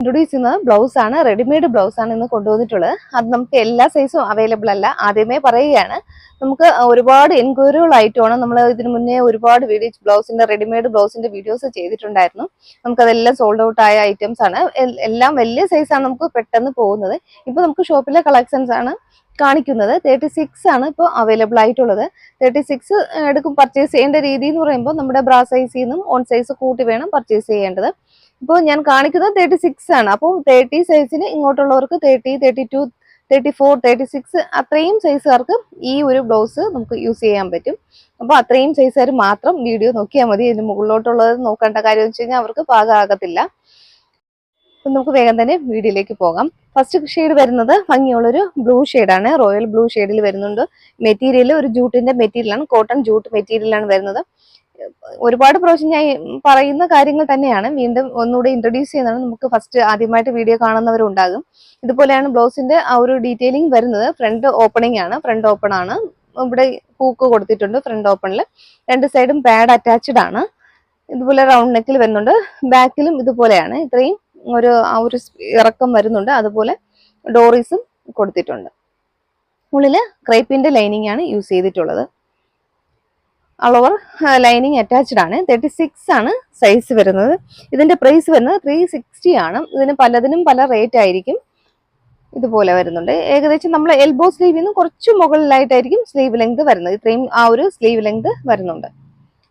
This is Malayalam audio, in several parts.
ഇൻട്രൊഡ്യൂസ് ചെയ്യുന്ന ബ്ലൗസ് ആണ്, റെഡിമെയ്ഡ് ബ്ലൗസ് ആണ് ഇന്ന് കൊണ്ടുവന്നിട്ടുള്ളത്. അത് നമുക്ക് എല്ലാ സൈസും അവൈലബിൾ അല്ല, ആദ്യമേ പറയുകയാണ്. നമുക്ക് ഒരുപാട് എൻക്വയറികളായിട്ടാണ് നമ്മൾ ഇതിന് മുന്നേ ഒരുപാട് ബ്ലൗസിന്റെ റെഡിമെയ്ഡ് ബ്ലൗസിന്റെ വീഡിയോസ് ചെയ്തിട്ടുണ്ടായിരുന്നു. നമുക്കതെല്ലാം സോൾഡ് ഔട്ട് ആയ ഐറ്റംസ് ആണ്. എല്ലാം വലിയ സൈസാണ്, നമുക്ക് പെട്ടെന്ന് പോകുന്നത്. ഇപ്പൊ നമുക്ക് ഷോപ്പിലെ കളക്ഷൻസ് ആണ് കാണിക്കുന്നത്. 36 ആണ് ഇപ്പോൾ അവൈലബിൾ ആയിട്ടുള്ളത്. 36 എടുക്കും പർച്ചേസ് ചെയ്യേണ്ട രീതി എന്ന് പറയുമ്പോൾ നമ്മുടെ ബ്രാ സൈസിൽ നിന്നും ഓൺ സൈസ് കൂട്ടി വേണം പർച്ചേസ് ചെയ്യേണ്ടത്. ഇപ്പോൾ ഞാൻ കാണിക്കുന്നത് 36 ആണ്. അപ്പോൾ 30 സൈസിന് ഇങ്ങോട്ടുള്ളവർക്ക് 30, 32, 34, 36 അത്രയും സൈസുകാർക്ക് ഈ ഒരു ബ്ലൗസ് നമുക്ക് യൂസ് ചെയ്യാൻ പറ്റും. അപ്പോൾ അത്രയും സൈസുകാർ മാത്രം വീഡിയോ നോക്കിയാൽ മതി. ഇതിന് മുകളിലോട്ടുള്ളത് നോക്കേണ്ട കാര്യം എന്ന് വെച്ച് കഴിഞ്ഞാൽ അവർക്ക് പാകമാകത്തില്ല. അപ്പം നമുക്ക് വേഗം തന്നെ വീഡിയോയിലേക്ക് പോകാം. ഫസ്റ്റ് ഷെയ്ഡ് വരുന്നത് ഭംഗിയുള്ളൊരു ബ്ലൂ ഷെയ്ഡാണ്, റോയൽ ബ്ലൂ ഷെയ്ഡിൽ വരുന്നുണ്ട്. മെറ്റീരിയൽ ഒരു ജൂട്ടിന്റെ മെറ്റീരിയലാണ്, കോട്ടൺ ജൂട്ട് മെറ്റീരിയലാണ് വരുന്നത്. ഒരുപാട് പ്രാവശ്യം ഞാൻ പറയുന്ന കാര്യങ്ങൾ തന്നെയാണ്, വീണ്ടും ഒന്നുകൂടി ഇൻട്രൊഡ്യൂസ് ചെയ്യുന്നതാണ്. നമുക്ക് ഫസ്റ്റ് ആദ്യമായിട്ട് വീഡിയോ കാണുന്നവരുണ്ടാകും. ഇതുപോലെയാണ് ബ്ലൗസിന്റെ ആ ഒരു ഡീറ്റെയിലിംഗ് വരുന്നത്. ഫ്രണ്ട് ഓപ്പണിംഗ് ആണ്, ഫ്രണ്ട് ഓപ്പൺ ആണ്. ഇവിടെ ഹൂക്ക് കൊടുത്തിട്ടുണ്ട് ഫ്രണ്ട് ഓപ്പണിൽ. രണ്ട് സൈഡും പാഡ് അറ്റാച്ച്ഡ് ആണ്. ഇതുപോലെ റൗണ്ട് നെക്കിൽ വരുന്നുണ്ട്. ബാക്കിലും ഇതുപോലെയാണ്, ഇത്രയും ഒരു ഇറക്കം വരുന്നുണ്ട്. അതുപോലെ ഡോറീസും കൊടുത്തിട്ടുണ്ട്. ഉള്ളില് ക്രേപ്പിന്റെ ലൈനിങ് ആണ് യൂസ് ചെയ്തിട്ടുള്ളത്. അളവർ ലൈനിങ് അറ്റാച്ച്ഡ് ആണ്. 36 ആണ് സൈസ് വരുന്നത്. ഇതിന്റെ പ്രൈസ് വരുന്നത് 360 ആണ്. ഇതിന് പലതിനും പല റേറ്റ് ആയിരിക്കും. ഇതുപോലെ വരുന്നുണ്ട്. ഏകദേശം നമ്മൾ എൽബോ സ്ലീവിൽ നിന്ന് കുറച്ച് മുകളിലായിട്ടായിരിക്കും സ്ലീവ് ലെങ്ത് വരുന്നത്. ഇത്രയും ആ ഒരു സ്ലീവ് ലെങ്ത് വരുന്നുണ്ട്.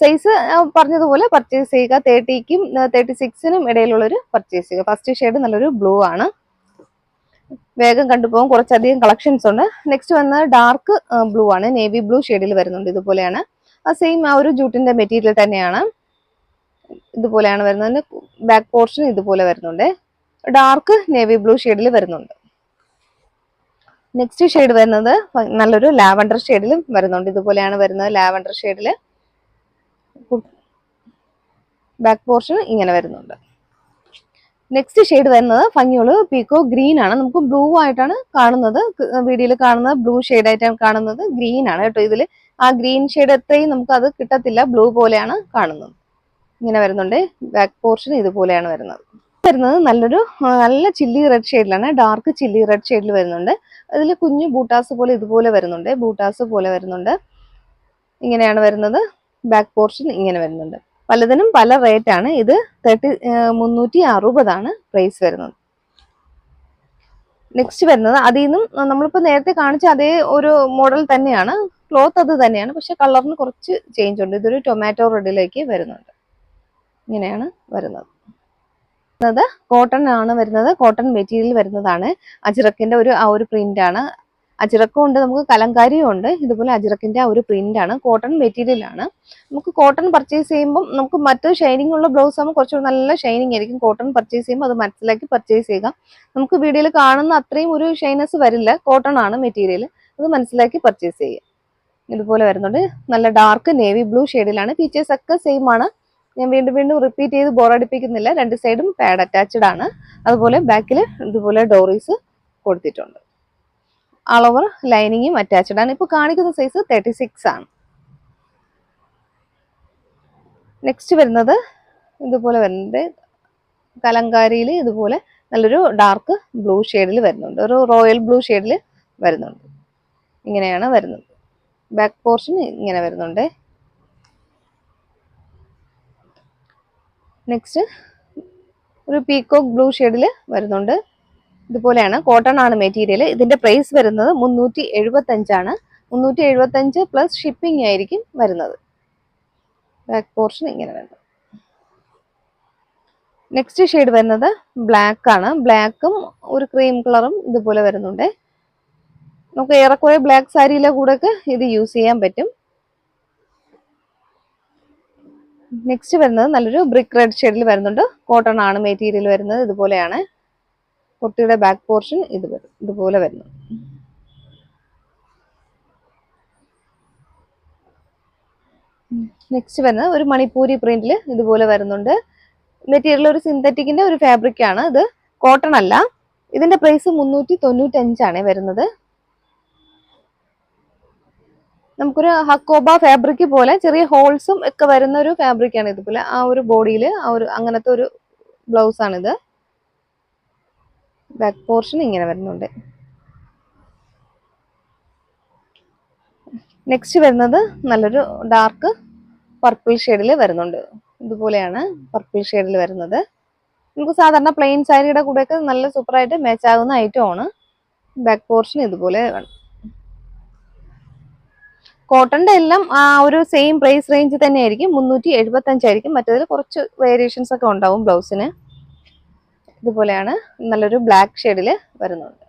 സൈസ് പറഞ്ഞതുപോലെ പർച്ചേസ് ചെയ്യുക. 30ക്കും 36നും ഇടയിലുള്ളൊരു പർച്ചേസ് ചെയ്യുക. ഫസ്റ്റ് ഷെയ്ഡ് നല്ലൊരു ബ്ലൂ ആണ്. വേഗം കണ്ടുപോകും, കുറച്ചധികം കളക്ഷൻസ് ഉണ്ട്. നെക്സ്റ്റ് വന്നത് ഡാർക്ക് ബ്ലൂ ആണ്, നേവി ബ്ലൂ ഷെയ്ഡിൽ വരുന്നുണ്ട്. ഇതുപോലെയാണ്, ആ സെയിം ആ ഒരു ജൂട്ടിന്റെ മെറ്റീരിയൽ തന്നെയാണ്. ഇതുപോലെയാണ് വരുന്നത്. ബാക്ക് പോർഷൻ ഇതുപോലെ വരുന്നുണ്ട്. ഡാർക്ക് നേവി ബ്ലൂ ഷെയ്ഡിൽ വരുന്നുണ്ട്. നെക്സ്റ്റ് ഷെയ്ഡ് വരുന്നത് നല്ലൊരു ലാവൻഡർ ഷെയ്ഡിലും വരുന്നുണ്ട്. ഇതുപോലെയാണ് വരുന്നത്, ലാവൻഡർ ഷെയ്ഡില്. ബാക്ക് പോർഷൻ ഇങ്ങനെ വരുന്നുണ്ട്. നെക്സ്റ്റ് ഷെയ്ഡ് വരുന്നത് ഭംഗിയുള്ള പീക്കോ ഗ്രീൻ ആണ്. നമുക്ക് ബ്ലൂ ആയിട്ടാണ് കാണുന്നത്, വീഡിയോയിൽ കാണുന്നത് ബ്ലൂ ഷെയ്ഡ് ആയിട്ടാണ് കാണുന്നത്. ഗ്രീൻ ആണ് കേട്ടോ. ഇതിൽ ആ ഗ്രീൻ ഷെയ്ഡ് എത്രയും നമുക്ക് അത് കിട്ടത്തില്ല, ബ്ലൂ പോലെയാണ് കാണുന്നത്. ഇങ്ങനെ വരുന്നുണ്ട്. ബാക്ക് പോർഷൻ ഇതുപോലെയാണ് വരുന്നത്. നല്ല ചില്ലി റെഡ് ഷെയ്ഡിലാണ്, ഡാർക്ക് ചില്ലി റെഡ് ഷെയ്ഡിൽ വരുന്നുണ്ട്. അതിൽ കുഞ്ഞു ബൂട്ടാസ് പോലെ ഇതുപോലെ വരുന്നുണ്ട്, ബൂട്ടാസ് പോലെ വരുന്നുണ്ട്. ഇങ്ങനെയാണ് വരുന്നത്. ബാക്ക് പോർഷൻ ഇങ്ങനെ വരുന്നുണ്ട്. പലതിനും പല റേറ്റ് ആണ്. ഇത് 360 ആണ് പ്രൈസ് വരുന്നത്. നെക്സ്റ്റ് വരുന്നത് അതിൽ നിന്നും നമ്മളിപ്പോൾ നേരത്തെ കാണിച്ച അതേ ഒരു മോഡൽ തന്നെയാണ്, ക്ലോത്ത് അത് തന്നെയാണ്, പക്ഷെ കളറിന് കുറച്ച് ചേഞ്ച് ഉണ്ട്. ഇതൊരു ടൊമാറ്റോ റെഡിലേക്ക് വരുന്നുണ്ട്. ഇങ്ങനെയാണ് വരുന്നത്. കോട്ടൺ ആണ് വരുന്നത്, കോട്ടൺ മെറ്റീരിയൽ വരുന്നതാണ്. അജ്രക്കിന്റെ ആ ഒരു പ്രിന്റ് ആണ്. അജ്രക്കും ഉണ്ട്, നമുക്ക് കലങ്കാരിയും ഉണ്ട്. ഇതുപോലെ അജ്രക്കിന്റെ ആ ഒരു പ്രിന്റ് ആണ്, കോട്ടൺ മെറ്റീരിയൽ ആണ്. നമുക്ക് കോട്ടൺ പർച്ചേസ് ചെയ്യുമ്പോൾ നമുക്ക് മറ്റ് ഷൈനിങ് ഉള്ള ബ്ലൗസ് ആകുമ്പോൾ കുറച്ചുകൂടി നല്ല ഷൈനിങ് ആയിരിക്കും. കോട്ടൺ പർച്ചേസ് ചെയ്യുമ്പോൾ അത് മനസ്സിലാക്കി പർച്ചേസ് ചെയ്യുക. നമുക്ക് വീഡിയോയിൽ കാണുന്ന അത്രയും ഒരു ഷൈനസ് വരില്ല, കോട്ടൺ ആണ് മെറ്റീരിയൽ, അത് മനസ്സിലാക്കി പർച്ചേസ് ചെയ്യുക. ഇതുപോലെ വരുന്നുണ്ട്. നല്ല ഡാർക്ക് നേവി ബ്ലൂ ഷെയ്ഡിലാണ്. ഫീച്ചേഴ്സ് ഒക്കെ സെയിം ആണ്. ഞാൻ വീണ്ടും റിപ്പീറ്റ് ചെയ്ത് ബോറടിപ്പിക്കുന്നില്ല. രണ്ട് സൈഡും പാഡ് അറ്റാച്ച്ഡ് ആണ്. അതുപോലെ ബാക്കിൽ ഇതുപോലെ ഡോറീസ് കൊടുത്തിട്ടുണ്ട്. അളവർ ലൈനിങ്ങും അറ്റാച്ച്ഡ് ആണ്. ഇപ്പോൾ കാണിക്കുന്ന സൈസ് 36 ആണ്. നെക്സ്റ്റ് വരുന്നത് ഇതുപോലെ വരുന്നുണ്ട്. കലങ്കാരിയിൽ ഇതുപോലെ നല്ലൊരു ഡാർക്ക് ബ്ലൂ ഷെയ്ഡിൽ വരുന്നുണ്ട്, ഒരു റോയൽ ബ്ലൂ ഷെയ്ഡിൽ വരുന്നുണ്ട്. ഇങ്ങനെയാണ് വരുന്നത്. ബാക്ക് പോർഷൻ ഇങ്ങനെ വരുന്നുണ്ട്. നെക്സ്റ്റ് ഒരു പീകോക്ക് ബ്ലൂ ഷെയ്ഡിൽ വരുന്നുണ്ട്. ഇതുപോലെയാണ്, കോട്ടൺ ആണ് മെറ്റീരിയൽ. ഇതിന്റെ പ്രൈസ് വരുന്നത് 375 ആണ്. 375 പ്ലസ് ഷിപ്പിംഗ് ആയിരിക്കും വരുന്നത്. ബാക്ക് പോർഷൻ ഇങ്ങനെ വരുന്നത്. നെക്സ്റ്റ് ഷെയ്ഡ് വരുന്നത് ബ്ലാക്ക് ആണ്. ബ്ലാക്കും ഒരു ക്രീം കളറും ഇതുപോലെ വരുന്നുണ്ട്. നമുക്ക് ഏറെക്കുറെ ബ്ലാക്ക് സാരിയിലെ കൂടെ ഒക്കെ ഇത് യൂസ് ചെയ്യാൻ പറ്റും. നെക്സ്റ്റ് വരുന്നത് നല്ലൊരു ബ്രിക്ക് റെഡ് ഷെയ്ഡിൽ വരുന്നുണ്ട്. കോട്ടൺ ആണ് മെറ്റീരിയൽ വരുന്നത്. ഇതുപോലെയാണ് കുർത്തിയുടെ ബാക്ക് പോർഷൻ ഇതുപോലെ വരുന്നു. നെക്സ്റ്റ് വരുന്നത് ഒരു മണിപ്പൂരി പ്രിന്റിൽ ഇതുപോലെ വരുന്നുണ്ട്. മെറ്റീരിയൽ ഒരു സിന്തറ്റിക്കിന്റെ ഒരു ഫാബ്രിക് ആണ്. ഇത് കോട്ടൺ അല്ല. ഇതിന്റെ പ്രൈസ് 395 ആണ് വരുന്നത്. നമുക്കൊരു ഹക്കോബ ഫാബ്രിക് പോലെ ചെറിയ ഹോൾസും ഒക്കെ വരുന്ന ഒരു ഫാബ്രിക് ആണ്. ഇതുപോലെ ആ ഒരു ബോഡിയിൽ ആ ഒരു അങ്ങനത്തെ ഒരു ബ്ലൗസ് ആണിത്. ബാക്ക് പോർഷൻ ഇങ്ങനെ വരുന്നുണ്ട്. നെക്സ്റ്റ് വരുന്നത് നല്ലൊരു ഡാർക്ക് പർപ്പിൾ ഷെയ്ഡിൽ വരുന്നുണ്ട്. ഇതുപോലെയാണ് പർപ്പിൾ ഷെയ്ഡിൽ വരുന്നത്. നമുക്ക് സാധാരണ പ്ലെയിൻ സാരിയുടെ കൂടെയൊക്കെ നല്ല സൂപ്പറായിട്ട് മാച്ച് ആകുന്ന ഐറ്റം ആണ്. ബാക്ക് പോർഷൻ ഇതുപോലെ. കോട്ടന്റെ എല്ലാം ആ ഒരു സെയിം പ്രൈസ് റേഞ്ച് തന്നെ ആയിരിക്കും. 375 ആയിരിക്കും. മറ്റേതിൽ കുറച്ച് വേരിയേഷൻസ് ഒക്കെ ഉണ്ടാവും ബ്ലൗസിന്. ഇതുപോലെയാണ് നല്ലൊരു ബ്ലാക്ക് ഷെയ്ഡിൽ വരുന്നുണ്ട്.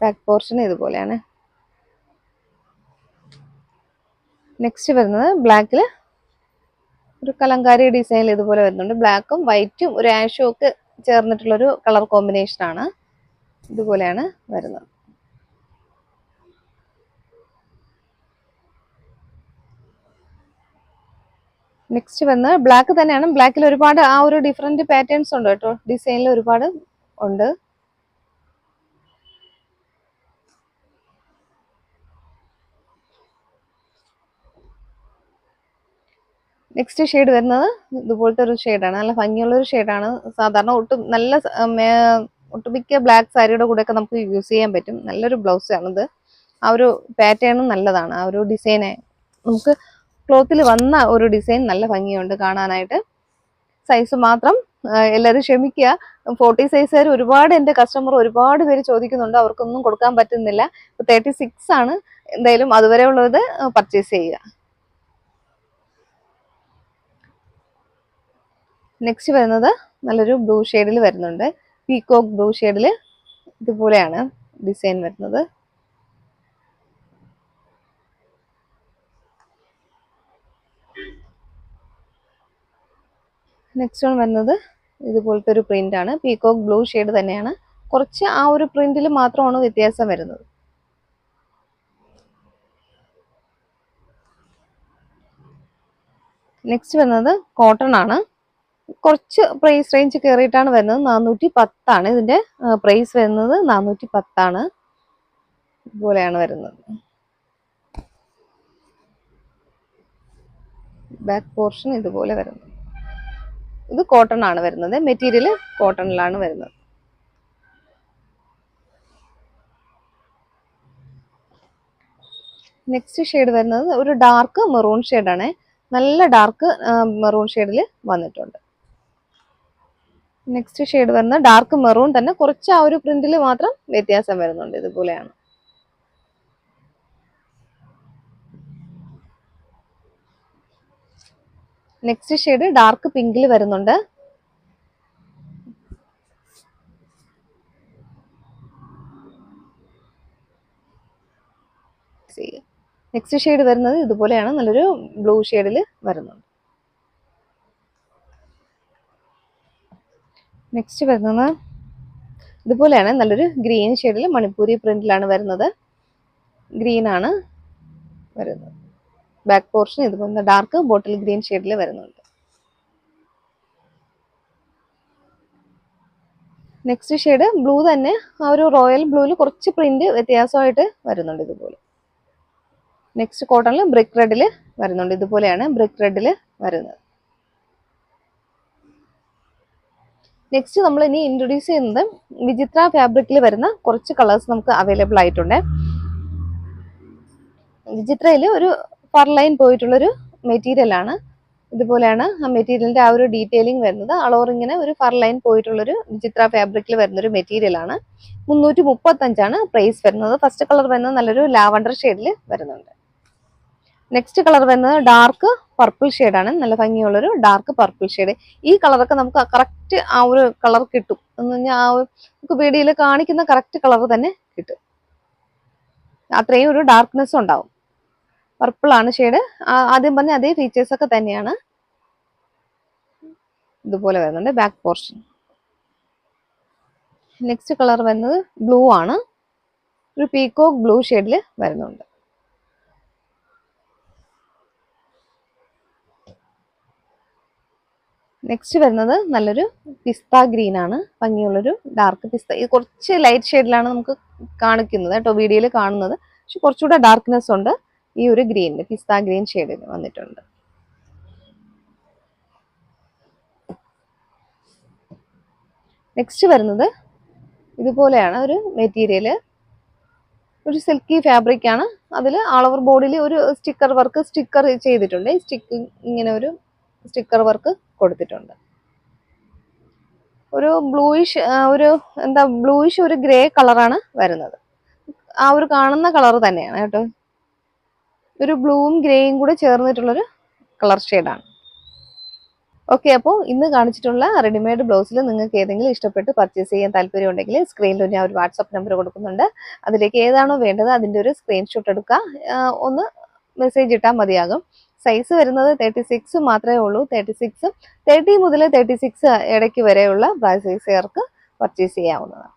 ബാക്ക് പോർഷൻ ഇതുപോലെയാണ്. നെക്സ്റ്റ് വരുന്നത് ബ്ലാക്കിൽ ഒരു കലങ്കാരി ഡിസൈനിൽ ഇതുപോലെ വരുന്നുണ്ട്. ബ്ലാക്കും വൈറ്റും ഒരു ആഷും ഒക്കെ ചേർന്നിട്ടുള്ളൊരു കളർ കോമ്പിനേഷൻ ആണ്. ഇതുപോലെയാണ് വരുന്നത്. നെക്സ്റ്റ് വരുന്നത് ബ്ലാക്ക് തന്നെയാണ്. ബ്ലാക്കിൽ ഒരുപാട് ആ ഒരു ഡിഫറെന്റ് പാറ്റേൺസ് ഉണ്ട് കേട്ടോ. ഡിസൈനിൽ ഒരുപാട് ഉണ്ട്. നെക്സ്റ്റ് ഷെയ്ഡ് വരുന്നത് ഇതുപോലത്തെ ഒരു ഷെയ്ഡാണ്. നല്ല ഭംഗിയുള്ള ഒരു ഷെയ്ഡാണ്. സാധാരണ ഒട്ടുമിക്ക ബ്ലാക്ക് സാരിയുടെ കൂടെയൊക്കെ നമുക്ക് യൂസ് ചെയ്യാൻ പറ്റും. നല്ലൊരു ബ്ലൗസ് ആണിത്. ആ ഒരു പാറ്റേണും നല്ലതാണ്. ആ ഒരു ഡിസൈനെ നമുക്ക് ക്ലോത്തിൽ വന്ന ഒരു ഡിസൈൻ നല്ല ഭംഗിയുണ്ട് കാണാനായിട്ട്. സൈസ് മാത്രം എല്ലാവരും ക്ഷമിക്കുക. 40 സൈസുകാർ ഒരുപാട് എൻ്റെ കസ്റ്റമർ ഒരുപാട് പേര് ചോദിക്കുന്നുണ്ട്. അവർക്കൊന്നും കൊടുക്കാൻ പറ്റുന്നില്ല. 36 ആണ്. എന്തായാലും അതുവരെ ഉള്ളത് പർച്ചേസ് ചെയ്യുക. നെക്സ്റ്റ് വരുന്നത് നല്ലൊരു ബ്ലൂ ഷെയ്ഡിൽ വരുന്നുണ്ട്. പീകോക്ക് ബ്ലൂ ഷെയ്ഡിൽ ഇതുപോലെയാണ് ഡിസൈൻ വരുന്നത്. നെക്സ്റ്റ് വൺ വരുന്നത് ഇതുപോലത്തെ ഒരു പ്രിന്റ് ആണ്. പീകോക്ക് ബ്ലൂ ഷെയ്ഡ് തന്നെയാണ്. കുറച്ച് ആ ഒരു പ്രിന്റിൽ മാത്രമാണ് വ്യത്യാസം വരുന്നത്. നെക്സ്റ്റ് വരുന്നത് കോട്ടൺ ആണ്. കുറച്ച് പ്രൈസ് റേഞ്ച് കയറിയിട്ടാണ് വരുന്നത്. 410 ആണ് ഇതിന്റെ പ്രൈസ് വരുന്നത്. 410 ആണ്. ഇതുപോലെയാണ് വരുന്നത്. ബാക്ക് പോർഷൻ ഇതുപോലെ വരുന്നത്. ഇത് കോട്ടൺ ആണ് വരുന്നത്. മെറ്റീരിയൽ കോട്ടണിലാണ് വരുന്നത്. നെക്സ്റ്റ് ഷെയ്ഡ് വരുന്നത് ഒരു ഡാർക്ക് മെറൂൺ ഷെയ്ഡാണ്. നല്ല ഡാർക്ക് മെറൂൺ ഷെയ്ഡിൽ വന്നിട്ടുണ്ട്. നെക്സ്റ്റ് ഷെയ്ഡ് വരുന്ന ഡാർക്ക് മെറൂൺ തന്നെ. കുറച്ച് ആ ഒരു പ്രിന്റിൽ മാത്രം വ്യത്യാസം വരുന്നുണ്ട്. ഇതുപോലെയാണ്. നെക്സ്റ്റ് ഷെയ്ഡ് ഡാർക്ക് പിങ്കിൽ വരുന്നുണ്ട്. നെക്സ്റ്റ് ഷെയ്ഡ് വരുന്നത് ഇതുപോലെയാണ്. നല്ലൊരു ബ്ലൂ ഷെയ്ഡിൽ വരുന്നുണ്ട്. നെക്സ്റ്റ് വരുന്നത് ഇതുപോലെയാണ്. നല്ലൊരു ഗ്രീൻ ഷെയ്ഡിൽ മണിപ്പൂരി പ്രിന്റിലാണ് വരുന്നത്. ഗ്രീൻ ആണ് വരുന്നത്. ബാക്ക് പോർഷൻ ഇതുപോലെ ഡാർക്ക് ബോട്ടിൽ ഗ്രീൻ ഷെയ്ഡിൽ വരുന്നുണ്ട്. നെക്സ്റ്റ് ഷെയ്ഡ് ബ്ലൂ തന്നെ. ആ ഒരു റോയൽ ബ്ലൂവിൽ കുറച്ച് പ്രിന്റ് വ്യത്യാസമായിട്ട് വരുന്നുണ്ട്. ഇതുപോലെ. നെക്സ്റ്റ് കോട്ടണിൽ ബ്രിക്ക് റെഡിൽ വരുന്നുണ്ട്. ഇതുപോലെയാണ് ബ്രിക്ക് റെഡിൽ വരുന്നത്. നെക്സ്റ്റ് നമ്മൾ ഇനി ഇൻട്രൊഡ്യൂസ് ചെയ്യുന്നത് വിചിത്ര ഫാബ്രിക്കിൽ വരുന്ന കുറച്ച് കളേഴ്സ് നമുക്ക് അവൈലബിൾ ആയിട്ടുണ്ട്. വിചിത്രയിൽ ഒരു ഫർ ലൈൻ പോയിട്ടുള്ളൊരു മെറ്റീരിയൽ ആണ്. ഇതുപോലെയാണ് ആ മെറ്റീരിയലിന്റെ ആ ഒരു ഡീറ്റെയിലിംഗ് വരുന്നത്. അളോർ ഇങ്ങനെ ഒരു ഫർ ലൈൻ പോയിട്ടുള്ളൊരു വിചിത്ര ഫാബ്രിക്കിൽ വരുന്നൊരു മെറ്റീരിയൽ ആണ്. 335 ആണ് പ്രൈസ് വരുന്നത്. ഫസ്റ്റ് കളർ വരുന്നത് നല്ലൊരു ലാവണ്ടർ ഷെയ്ഡിൽ വരുന്നുണ്ട്. നെക്സ്റ്റ് കളർ വരുന്നത് ഡാർക്ക് പർപ്പിൾ ഷെയ്ഡാണ്. നല്ല ഭംഗിയുള്ളൊരു ഡാർക്ക് പർപ്പിൾ ഷെയ്ഡ്. ഈ കളറൊക്കെ നമുക്ക് കറക്റ്റ് ആ ഒരു കളർ കിട്ടും എന്ന് പറഞ്ഞാൽ ആ നമുക്ക് വീഡിയോയിൽ കാണിക്കുന്ന കറക്റ്റ് കളർ തന്നെ കിട്ടും. അത്രയും ഒരു ഡാർക്ക്നെസ് ഉണ്ടാവും. പർപ്പിൾ ആണ് ഷെയ്ഡ്. ആദ്യം പറഞ്ഞ അതേ ഫീച്ചേഴ്സ് ഒക്കെ തന്നെയാണ്. ഇതുപോലെ വരുന്നുണ്ട് ബാക്ക് പോർഷൻ. നെക്സ്റ്റ് കളർ വരുന്നത് ബ്ലൂ ആണ്. ഒരു പീകോക്ക് ബ്ലൂ ഷെയ്ഡിൽ വരുന്നുണ്ട്. നെക്സ്റ്റ് വരുന്നത് നല്ലൊരു പിസ്ത ഗ്രീൻ ആണ്. ഭംഗിയുള്ളൊരു ഡാർക്ക് പിസ്ത. ഇത് കുറച്ച് ലൈറ്റ് ഷെയ്ഡിലാണ് നമുക്ക് കാണിക്കുന്നത് കേട്ടോ, വീഡിയോയിൽ കാണുന്നത്. പക്ഷെ കുറച്ചുകൂടെ ഡാർക്ക്നെസ് ഉണ്ട് ഈ ഒരു ഗ്രീനിൽ. പിസ്ത ഗ്രീൻ ഷെയ്ഡിൽ വന്നിട്ടുണ്ട്. നെക്സ്റ്റ് വരുന്നത് ഇതുപോലെയാണ് ഒരു മെറ്റീരിയൽ. ഒരു സിൽക്കി ഫാബ്രിക് ആണ്. അതിൽ ആൾ ഓവർ ബോഡിയിൽ ഒരു സ്റ്റിക്കർ ചെയ്തിട്ടുണ്ട്. ഇങ്ങനെ ഒരു സ്റ്റിക്കർ വർക്ക് കൊടുത്തിട്ടുണ്ട്. ഒരു ബ്ലൂയിഷ് ഒരു ഗ്രേ കളറാണ് വരുന്നത്. ആ ഒരു കാണുന്ന കളർ തന്നെയാണ് കേട്ടോ. ഒരു ബ്ലൂവും ഗ്രേയും കൂടെ ചേർന്നിട്ടുള്ളൊരു കളർ ഷെയ്ഡാണ്. ഓക്കെ, അപ്പോൾ ഇന്ന് കാണിച്ചിട്ടുള്ള റെഡിമെയ്ഡ് ബ്ലൗസിൽ നിങ്ങൾക്ക് ഏതെങ്കിലും ഇഷ്ടപ്പെട്ട് പർച്ചേസ് ചെയ്യാൻ താല്പര്യം ഉണ്ടെങ്കിൽ സ്ക്രീനിൽ ഞാൻ ഒരു വാട്സാപ്പ് നമ്പർ കൊടുക്കുന്നുണ്ട്. അതിലേക്ക് ഏതാണോ വേണ്ടത് അതിൻ്റെ ഒരു സ്ക്രീൻഷോട്ട് എടുക്കുക, ഒന്ന് മെസ്സേജ് ഇട്ടാൽ മതിയാകും. സൈസ് വരുന്നത് 36 മാത്രമേ ഉള്ളൂ. 30 മുതൽ 36 ഇടയ്ക്ക് വരെയുള്ള സൈസുകാർക്ക് പർച്ചേസ് ചെയ്യാവുന്നതാണ്.